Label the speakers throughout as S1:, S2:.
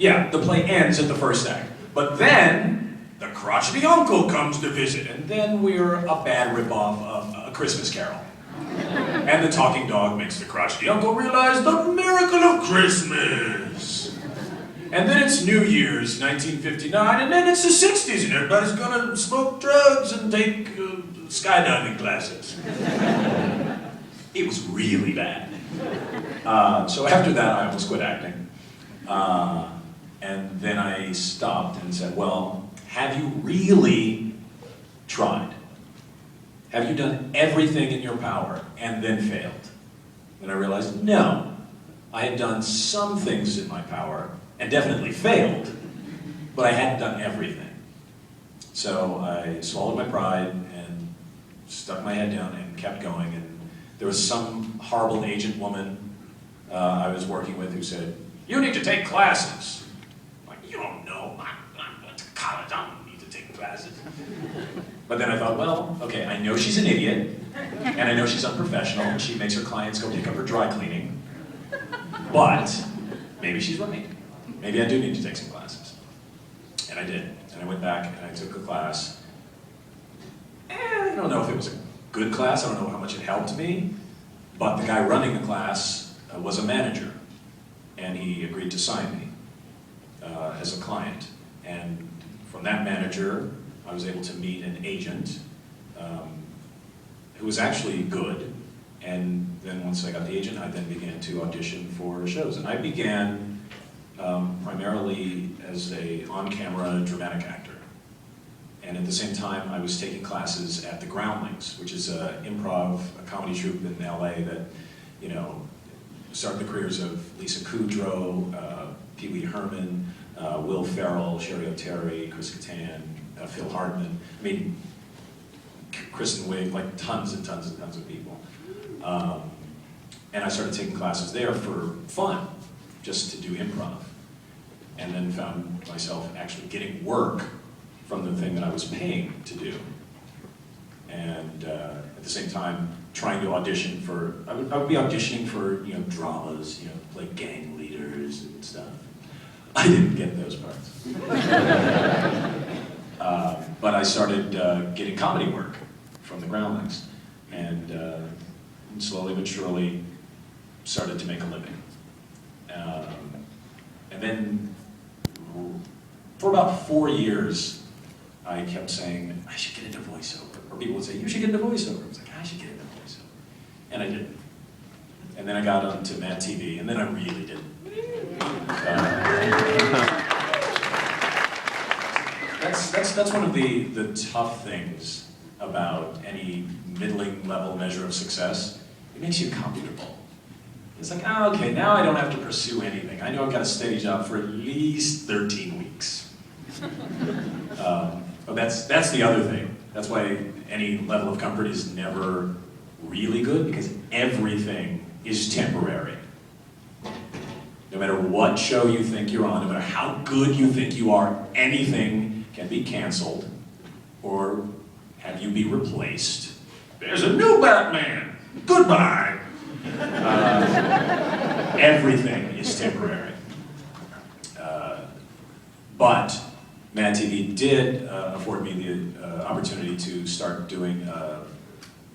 S1: Yeah, the play ends at the first act. But then, the crotchety uncle comes to visit, and then we're a bad ripoff of A Christmas Carol. And the talking dog makes the crotchety uncle realize the miracle of Christmas. And then it's New Year's, 1959, and then it's the 60s, and everybody's gonna smoke drugs and take skydiving classes. It was really bad. So after that, I almost quit acting. And then I stopped and said, well, have you really tried? Have you done everything in your power and then failed? And I realized, no. I had done some things in my power and definitely failed, but I hadn't done everything. So I swallowed my pride and stuck my head down and kept going. And there was some horrible agent woman I was working with who said, you need to take classes. I'm like, you don't know. I went to college. I don't need to take classes. But then I thought, well, okay, I know she's an idiot, and I know she's unprofessional, and she makes her clients go pick up her dry cleaning, but maybe she's right. Maybe I do need to take some classes. And I did. And I went back and I took a class. I don't know if it was a good class, I don't know how much it helped me, but the guy running the class was a manager, and he agreed to sign me as a client. And from that manager, I was able to meet an agent who was actually good. And then once I got the agent, I then began to audition for shows. And I began primarily as an on-camera dramatic actor. And at the same time, I was taking classes at the Groundlings, which is an improv, a comedy troupe in LA that, you know, started the careers of Lisa Kudrow, Pee Wee Herman, Will Ferrell, Sherry O'Terry, Chris Kattan, Phil Hartman. I mean, Kristen Wiig, like tons and tons and tons of people. And I started taking classes there for fun, just to do improv. And then found myself actually getting work from the thing that I was paying to do. And at the same time, trying to audition for, I would be auditioning for, you know, dramas, you know, like gang leaders and stuff. I didn't get those parts. But I started getting comedy work from the Groundlings, and slowly but surely started to make a living. And then for about 4 years, I kept saying, I should get into voiceover. Or people would say, you should get into voiceover. I was like, I should get into voiceover. And I did. And then I got onto Mad TV, and then I really did. That's one of the tough things about any middling level measure of success. It makes you comfortable. It's like, oh, okay, now I don't have to pursue anything. I know I've got a steady job for at least 13 weeks. But that's the other thing. That's why any level of comfort is never really good, because everything is temporary. No matter what show you think you're on, no matter how good you think you are, anything can be canceled or have you be replaced. There's a new Batman! Goodbye! Everything is temporary. But Mad TV did afford me the opportunity to start doing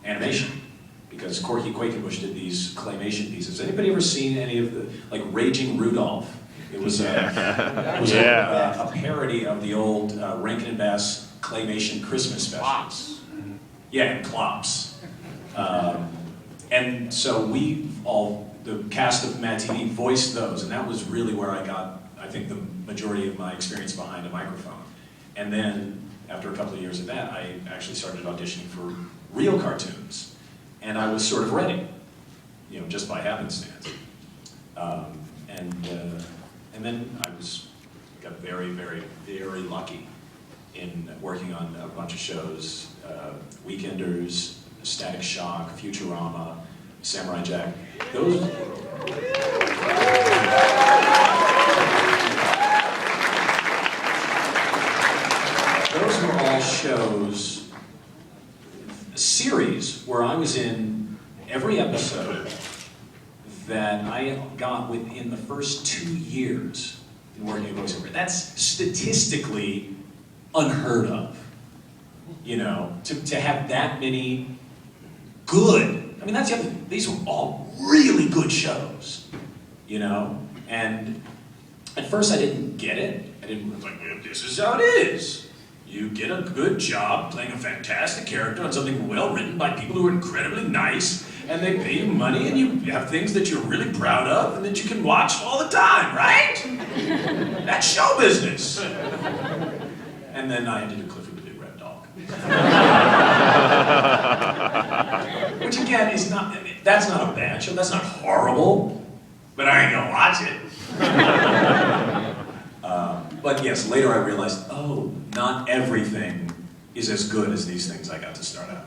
S1: animation, because Corky Quakenbush did these claymation pieces. Anybody ever seen any of the, like Raging Rudolph? It was a parody of the old Rankin and Bass claymation Christmas specials. Yeah, Clops. And so we all, the cast of Mad TV, voiced those, and that was really where I got, I think, the majority of my experience behind a microphone. And then, after a couple of years of that, I actually started auditioning for real cartoons. And I was sort of ready, you know, just by happenstance. And then I got very, very, very lucky in working on a bunch of shows, Weekenders, Static Shock, Futurama, Samurai Jack. Those were all shows, a series where I was in every episode that I got within the first 2 years. in working a voiceover. That's statistically unheard of. You know, to have that many good, I mean, that's the other thing. These were all really good shows, you know? And at first I didn't get it. I was like, well, this is how it is. You get a good job playing a fantastic character on something well written by people who are incredibly nice, and they pay you money, and you have things that you're really proud of and that you can watch all the time, right? That's show business. And then I had to do Clifford the Big Red Dog. Which again is not, I mean, that's not a bad show, that's not horrible, but I ain't gonna watch it. But yes, later I realized, oh, not everything is as good as these things I got to start out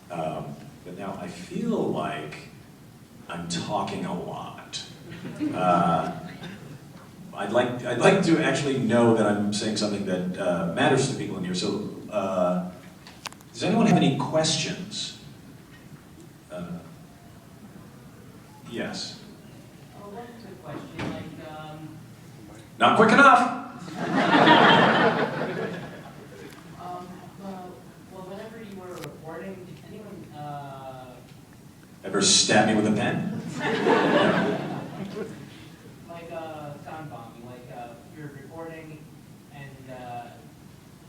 S1: on. But now I feel like I'm talking a lot. I'd like to actually know that I'm saying something that matters to people in here. So, does anyone have any questions? Yes.
S2: Oh, one quick question. Like,
S1: not quick enough.
S2: well, whenever you were recording, did anyone
S1: Ever stab me with a pen?
S2: like sound bombing? Like you're recording, and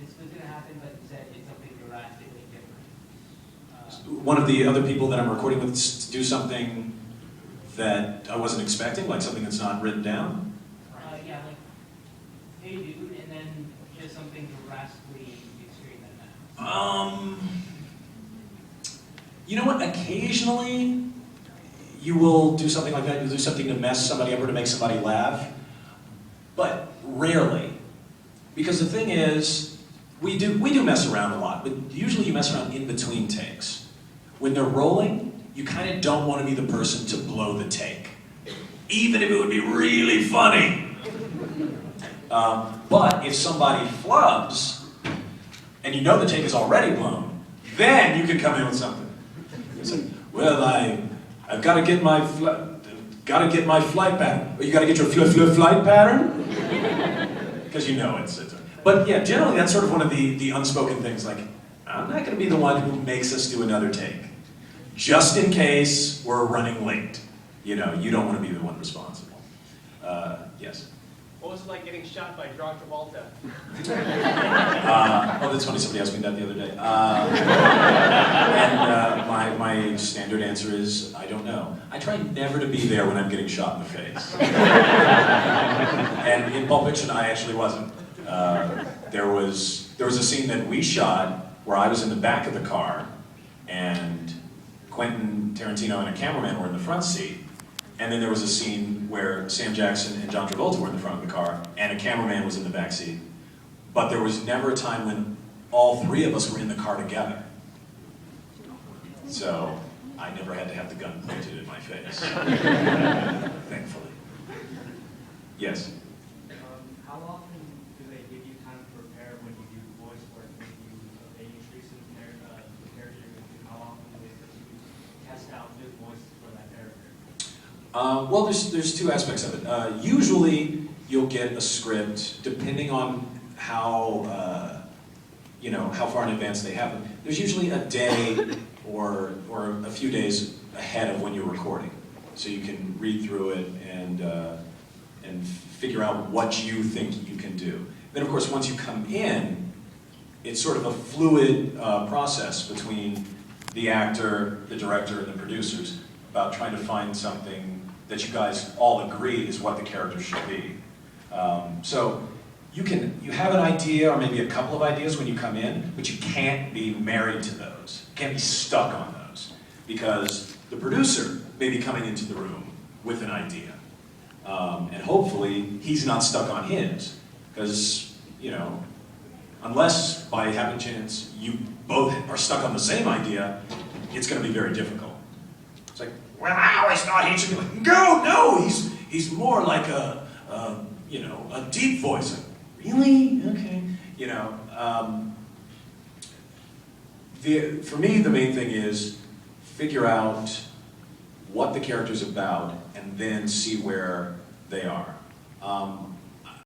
S2: this was gonna happen, but you said it's something drastically different.
S1: One of the other people that I'm recording with to do something that I wasn't expecting, like something that's not written down.
S2: Yeah, like, hey dude, and then just something drastically extreme than that.
S1: You know what? Occasionally, you will do something like that. You'll do something to mess somebody up or to make somebody laugh, but rarely. Because the thing is, we do mess around a lot, but usually you mess around in between takes. When they're rolling, you kind of don't want to be the person to blow the take, even if it would be really funny. But if somebody flubs, and you know the take is already blown, then you can come in with something. It's like, well, I've got to get my flight pattern. Well, you got to get your flight pattern, because you know it's. But yeah, generally that's sort of one of the unspoken things. Like, I'm not going to be the one who makes us do another take, just in case we're running late. You know, you don't want to be the one responsible. Yes.
S3: What was it like getting shot by John Travolta?
S1: Oh, that's funny. Somebody asked me that the other day. And my standard answer is, I don't know. I try never to be there when I'm getting shot in the face. And in Pulp Fiction, I actually wasn't. There was a scene that we shot where I was in the back of the car, and Quentin Tarantino and a cameraman were in the front seat. And then there was a scene where Sam Jackson and John Travolta were in the front of the car, and a cameraman was in the back seat. But there was never a time when all three of us were in the car together. So I never had to have the gun pointed in my face, thankfully. Yes?
S4: How often do they give you time to prepare when you do voice work? When they introduce the character you're going to do, how often do they let you test out new voices for that character?
S1: Well, there's two aspects of it. Usually, you'll get a script, depending on how how far in advance they have it. There's usually a day or a few days ahead of when you're recording, so you can read through it and figure out what you think you can do. Then, of course, once you come in, it's sort of a fluid process between the actor, the director, and the producers about trying to find something that you guys all agree is what the character should be. So you have an idea or maybe a couple of ideas when you come in, but you can't be married to those. You can't be stuck on those, because the producer may be coming into the room with an idea. And hopefully he's not stuck on his, because, unless by having chance you both are stuck on the same idea, it's going to be very difficult. It's like, well, I always thought he should be like, no, he's more like a deep voice. Like, really? Okay. For me, the main thing is figure out what the character's about and then see where they are.